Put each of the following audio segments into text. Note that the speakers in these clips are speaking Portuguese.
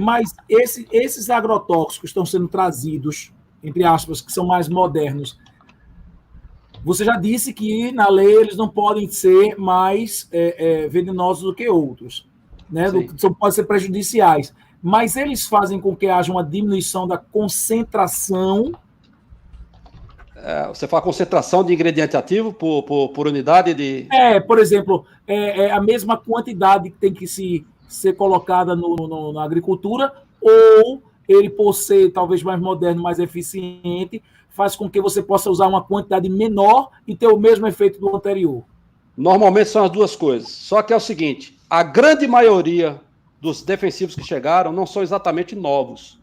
Mas esses agrotóxicos estão sendo trazidos, entre aspas, que são mais modernos. Você já disse que na lei eles não podem ser mais venenosos do que outros, né? Podem ser prejudiciais. Mas eles fazem com que haja uma diminuição da concentração. Você fala concentração de ingrediente ativo por unidade de... Por exemplo, a mesma quantidade que tem que ser colocada na agricultura, ou ele, por ser talvez mais moderno, mais eficiente, faz com que você possa usar uma quantidade menor e ter o mesmo efeito do anterior. Normalmente são as duas coisas. Só que é o seguinte, a grande maioria dos defensivos que chegaram não são exatamente novos,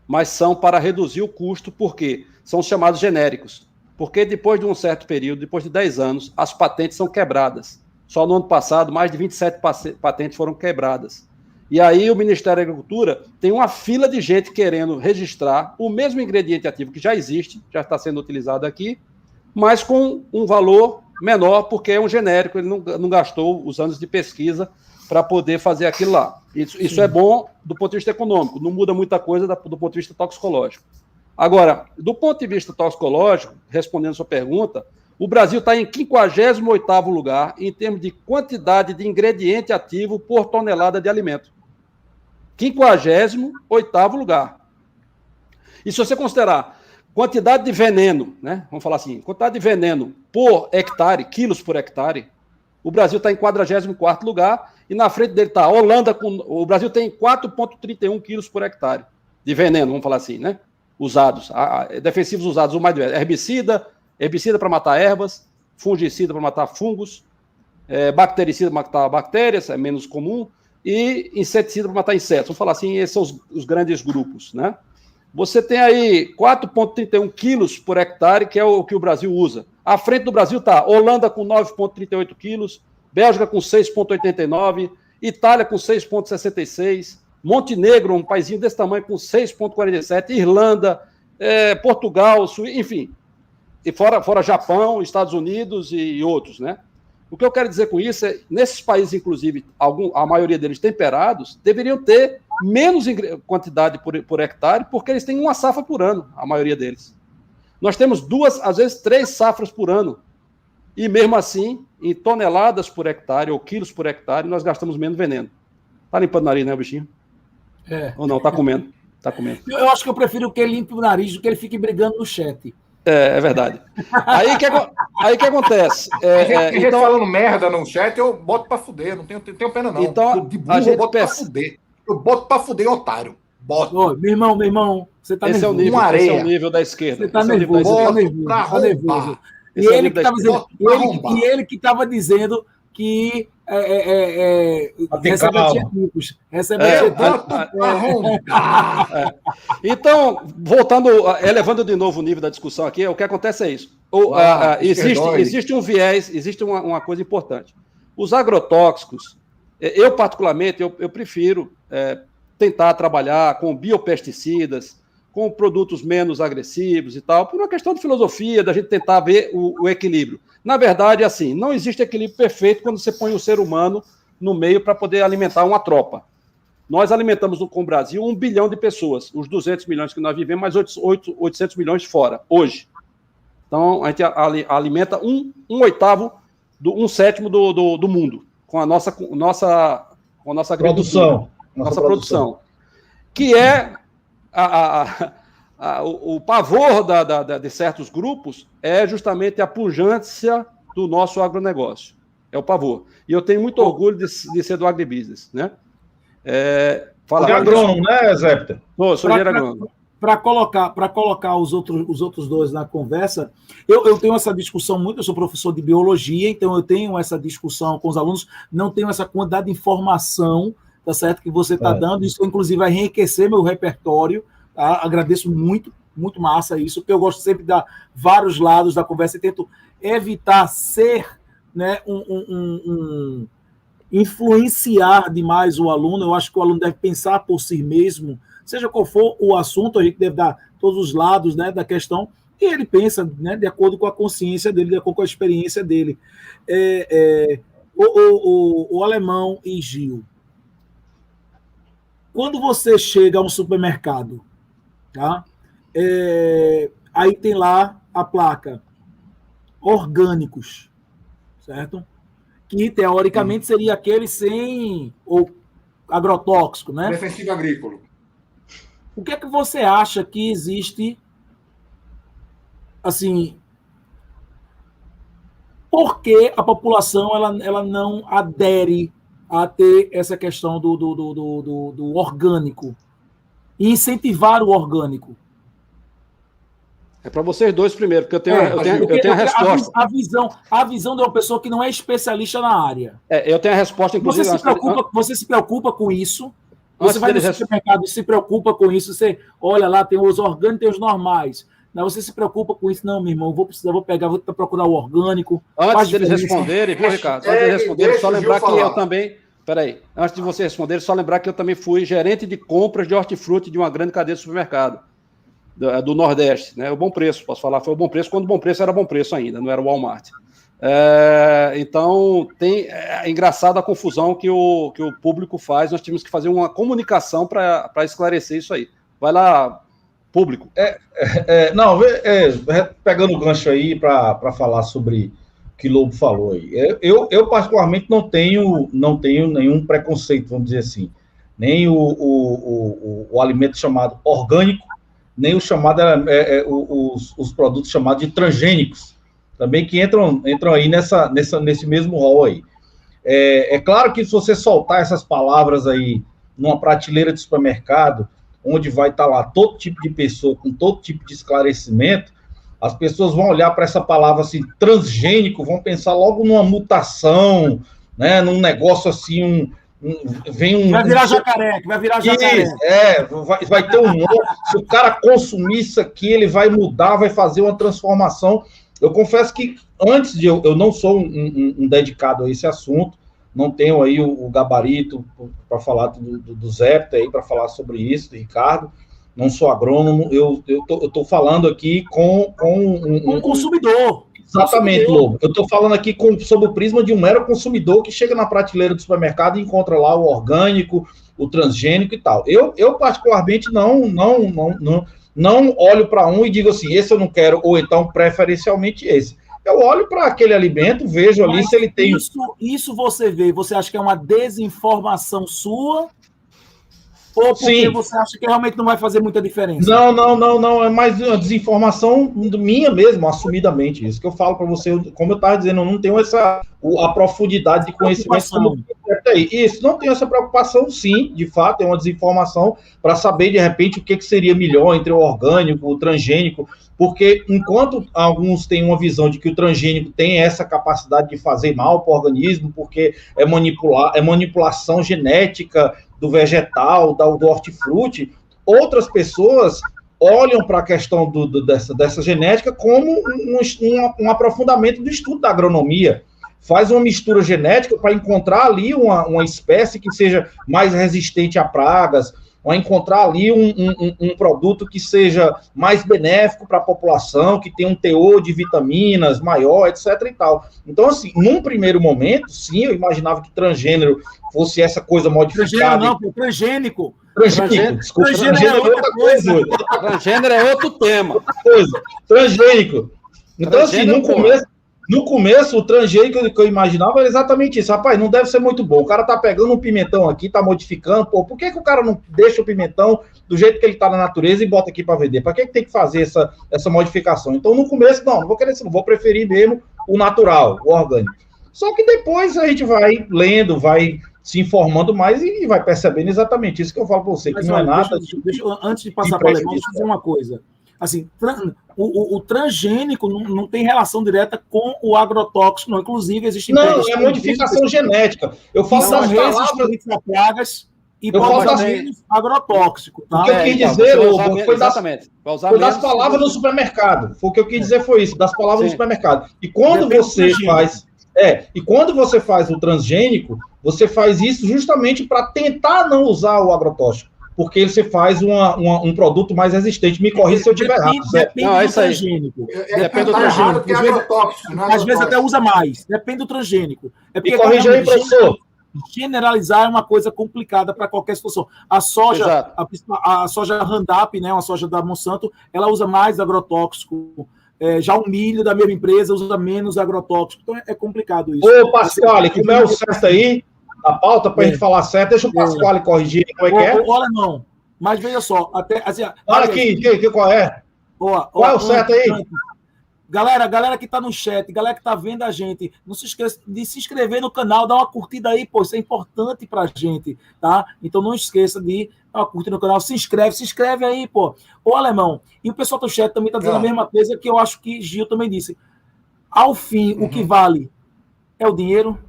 mas são para reduzir o custo, porque são os chamados genéricos. Porque depois de um certo período, depois de 10 anos, as patentes são quebradas. Só no ano passado, mais de 27 patentes foram quebradas. E aí o Ministério da Agricultura tem uma fila de gente querendo registrar o mesmo ingrediente ativo que já existe, já está sendo utilizado aqui, mas com um valor menor, porque é um genérico, ele não gastou os anos de pesquisa para poder fazer aquilo lá. Isso é bom do ponto de vista econômico, não muda muita coisa do ponto de vista toxicológico. Agora, do ponto de vista toxicológico, respondendo a sua pergunta, o Brasil está em 58º lugar em termos de quantidade de ingrediente ativo por tonelada de alimento. 58º lugar. E se você considerar quantidade de veneno, né? Vamos falar assim, quantidade de veneno por hectare, quilos por hectare, o Brasil está em 44º lugar e na frente dele está a Holanda, o Brasil tem 4,31 quilos por hectare de veneno, vamos falar assim, né? Usados, defensivos usados, o mais diverso, herbicida para matar ervas, fungicida para matar fungos, bactericida para matar bactérias, é menos comum, e inseticida para matar insetos. Vamos falar assim, esses são os grandes grupos, né? Você tem aí 4,31 quilos por hectare, que é o que o Brasil usa. À frente do Brasil está Holanda com 9,38 quilos, Bélgica com 6,89, Itália com 6,66, Montenegro, um paísinho desse tamanho, com 6,47, Irlanda, Portugal, enfim, e fora Japão, Estados Unidos e outros, né? O que eu quero dizer com isso é, nesses países, inclusive, a maioria deles temperados, deveriam ter menos quantidade por hectare, porque eles têm uma safra por ano, a maioria deles. Nós temos 2, às vezes 3 safras por ano. E mesmo assim, em toneladas por hectare ou quilos por hectare, nós gastamos menos veneno. Tá limpando o nariz, né, bichinho? Ou não, tá comendo. Tá comendo. Eu acho que eu prefiro que ele limpe o nariz do que ele fique brigando no chat. É verdade. Aí que acontece? Gente falando merda no chat, eu boto pra fuder, não tenho pena não. Então, de burro, eu boto pra fuder. Eu boto pra fuder, otário. Boto. Ô, meu irmão, você tá nervoso. Esse é o nível da esquerda. Você tá nervoso, tá nervoso. E ele que estava dizendo que recebe adjetivos. Então, elevando de novo o nível da discussão aqui, o que acontece é isso. Existe um viés, existe uma coisa importante. Os agrotóxicos, eu particularmente, eu prefiro tentar trabalhar com biopesticidas, com produtos menos agressivos e tal, por uma questão de filosofia, da gente tentar ver o equilíbrio. Na verdade, assim, não existe equilíbrio perfeito quando você põe o ser humano no meio para poder alimentar uma tropa. Nós alimentamos com o Brasil 1 bilhão de pessoas, os 200 milhões que nós vivemos, mais 800 milhões fora, hoje. Então, a gente alimenta um sétimo do mundo, com a nossa produção. Nossa produção. Que é o pavor de certos grupos é justamente a pujança do nosso agronegócio. É o pavor. E eu tenho muito orgulho de ser do agribusiness, né? Você é agrônomo, né, Zé? Sou engenheiro agrônomo. Para colocar os outros dois na conversa, eu tenho essa discussão muito, eu sou professor de biologia, então eu tenho essa discussão com os alunos, não tenho essa quantidade de informação, tá certo, que você está dando, isso inclusive vai enriquecer meu repertório, tá? Agradeço muito, muito massa isso, porque eu gosto sempre de dar vários lados da conversa e tento evitar ser, né, influenciar demais o aluno. Eu acho que o aluno deve pensar por si mesmo, seja qual for o assunto, a gente deve dar todos os lados, né, da questão, e ele pensa, né, de acordo com a consciência dele, de acordo com a experiência dele. O Alemão e Gil, quando você chega a um supermercado, tá? Aí tem lá a placa orgânicos, certo? Que teoricamente seria aquele sem ou agrotóxico, né? Defensivo agrícola. O que é que você acha que existe, assim, por que a população ela não adere a ter essa questão do orgânico e incentivar o orgânico? É para vocês dois primeiro, porque eu tenho a resposta. A visão de uma pessoa que não é especialista na área. Eu tenho a resposta, inclusive. Você se preocupa com isso? Você vai no supermercado e se preocupa com isso? Você olha lá, tem os orgânicos e tem os normais. Não, você se preocupa com isso? Não, meu irmão, vou procurar o orgânico. Antes deles responderem, viu, Ricardo? Antes deles responderem, só lembrar que eu também... Peraí, antes de você responder, só lembrar que eu também fui gerente de compras de hortifruti de uma grande cadeia de supermercado do Nordeste, né? O Bom Preço, posso falar, foi o Bom Preço, quando o Bom Preço era Bom Preço ainda, não era o Walmart. Então, é engraçada a confusão que o público faz, nós tivemos que fazer uma comunicação para esclarecer isso aí. Vai lá, público. Pegando o gancho aí para falar sobre o que o Lobo falou aí. Eu particularmente não tenho nenhum preconceito, vamos dizer assim, nem o alimento chamado orgânico, nem o chamado os produtos chamados de transgênicos, também que entram aí nesse mesmo rol aí. É claro que se você soltar essas palavras aí numa prateleira de supermercado, onde vai estar lá todo tipo de pessoa, com todo tipo de esclarecimento, as pessoas vão olhar para essa palavra assim, transgênico, vão pensar logo numa mutação, né, num negócio assim, vai virar jacaré. Vai ter um nome. Se o cara consumir isso aqui, ele vai mudar, vai fazer uma transformação. Eu confesso que antes de eu não sou um dedicado a esse assunto, não tenho aí o gabarito para falar do Zepta aí, para falar sobre isso, do Ricardo, não sou agrônomo, eu estou falando aqui com um consumidor. Exatamente, Lobo. Eu estou falando aqui sob o prisma de um mero consumidor que chega na prateleira do supermercado e encontra lá o orgânico, o transgênico e tal. Eu particularmente, não olho para um e digo assim, esse eu não quero, ou então preferencialmente esse. Eu olho para aquele alimento, vejo ali se ele tem... Isso você acha que é uma desinformação sua? Ou porque você acha que realmente não vai fazer muita diferença? Não, é mais uma desinformação minha mesmo, assumidamente. Isso que eu falo para você, como eu estava dizendo, eu não tenho a profundidade de conhecimento. Isso, não tenho essa preocupação, sim, de fato, é uma desinformação para saber, de repente, o que seria melhor entre o orgânico, o transgênico, porque enquanto alguns têm uma visão de que o transgênico tem essa capacidade de fazer mal para o organismo, porque é manipulação genética do vegetal, do hortifruti, outras pessoas olham para a questão dessa genética como um aprofundamento do estudo da agronomia. Faz uma mistura genética para encontrar ali uma espécie que seja mais resistente a pragas, ou encontrar ali um produto que seja mais benéfico para a população, que tenha um teor de vitaminas maior, etc. e tal. Então, assim, num primeiro momento, sim, eu imaginava que transgênero fosse essa coisa modificada. Transgênico. Desculpa, transgênero é outra coisa. Transgênero é outro tema. Outra coisa. Transgênico. Então, assim, no começo, o transgênico que eu imaginava era exatamente isso. Rapaz, não deve ser muito bom. O cara tá pegando um pimentão aqui, tá modificando. Pô, por que o cara não deixa o pimentão do jeito que ele tá na natureza e bota aqui para vender? Para que tem que fazer essa modificação? Então, no começo, não vou querer isso, não vou preferir mesmo o natural, o orgânico. Só que depois a gente vai lendo, vai se informando mais e vai percebendo exatamente isso que eu falo para você, que não é nada... Antes de passar para o Alemão, deixa eu dizer uma coisa. Assim, o transgênico não tem relação direta com o agrotóxico, não. Inclusive, existem... Não, é modificação genética. Eu falo das palavras... E menos agrotóxico. Tá? O que eu quis dizer, foi das palavras no supermercado. Foi o que eu quis dizer, foi isso, das palavras no supermercado. E quando você faz... e quando você faz o transgênico, você faz isso justamente para tentar não usar o agrotóxico. Porque você faz um produto mais resistente. Me corrija se eu estiver errado. Depende do transgênico. Depende do transgênico. Às vezes até usa mais. Depende do transgênico. Me corrija aí, professor. generalizar é uma coisa complicada para qualquer situação. A soja, a soja Roundup, né, uma soja da Monsanto, ela usa mais agrotóxico. Já o milho da mesma empresa usa menos agrotóxico. Então é complicado isso. Ô, Pasquale, como é o certo aí? A pauta para a gente falar certo. Deixa o Pasquale corrigir. Como é que é? Olha, não. Mas veja só. Até, assim, olha aqui, qual é? Qual é o certo aí? Galera que está no chat, galera que está vendo a gente, não se esqueça de se inscrever no canal, dar uma curtida aí, pô, isso é importante pra gente, tá? Então não esqueça de dar uma curtida no canal, se inscreve aí, pô. Ô, Alemão, e o pessoal do chat também está dizendo a mesma coisa que eu acho que Gil também disse. Ao fim, o que vale é o dinheiro?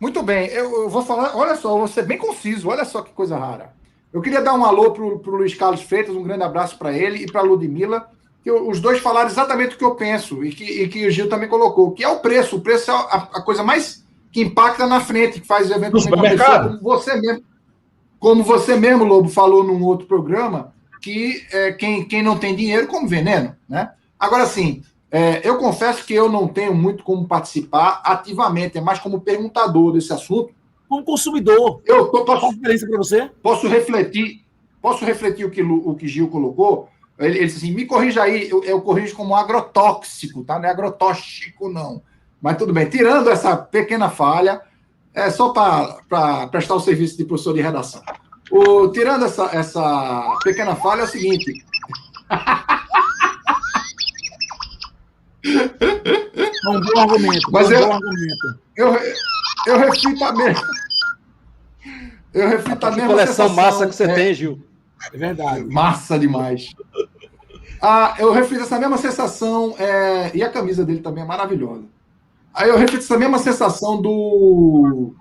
Muito bem, eu vou falar, olha só, vou ser bem conciso, olha só que coisa rara. Eu queria dar um alô pro Luiz Carlos Freitas, um grande abraço para ele e para a Ludmilla, que os dois falaram exatamente o que eu penso e que o Gil também colocou, que é o preço. O preço é a coisa mais que impacta na frente, que faz eventualmente acontecer, como você mesmo, Lobo, falou num outro programa, que quem não tem dinheiro come veneno, né? Agora, sim, eu confesso que eu não tenho muito como participar ativamente, é mais como perguntador desse assunto. Como consumidor. Posso diferença para você? Posso refletir o que Gil colocou? Ele disse assim, me corrija aí, eu corrijo como agrotóxico, tá? Não é agrotóxico, não. Mas tudo bem. Tirando essa pequena falha, é só para prestar o serviço de professor de redação. Tirando essa pequena falha, é o seguinte... Um bom argumento. Mas bom argumento. Eu reflito a mesma... Eu reflito a mesma coleção sensação, massa que você tem, Gil. É verdade. Massa demais. Eu reflito essa mesma sensação, e a camisa dele também é maravilhosa. Aí eu reflito essa mesma sensação do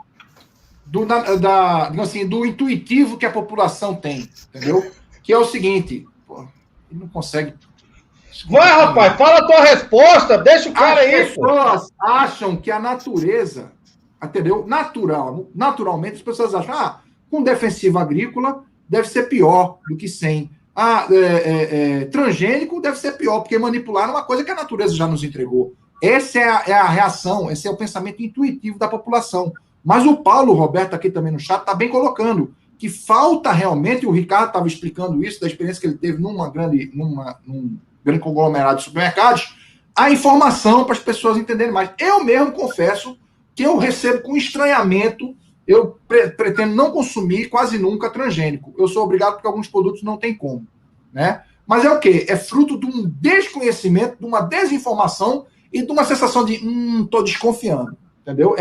intuitivo que a população tem, entendeu? Que é o seguinte, pô, ele não consegue... Vai, rapaz, fala a tua resposta, deixa o cara aí. As pessoas acham que a natureza, entendeu? Naturalmente as pessoas acham, com defensivo agrícola deve ser pior do que sem. Transgênico deve ser pior, porque manipular é uma coisa que a natureza já nos entregou. Essa é a reação, esse é o pensamento intuitivo da população. Mas o Paulo Roberto, aqui também no chat, está bem colocando que falta realmente, o Ricardo estava explicando isso, da experiência que ele teve num grande conglomerado de supermercados, a informação para as pessoas entenderem mais. Eu mesmo confesso que eu recebo com estranhamento, eu pretendo não consumir quase nunca transgênico. Eu sou obrigado porque alguns produtos não tem como, né? Mas é o quê? É fruto de um desconhecimento, de uma desinformação e de uma sensação de estou desconfiando, entendeu?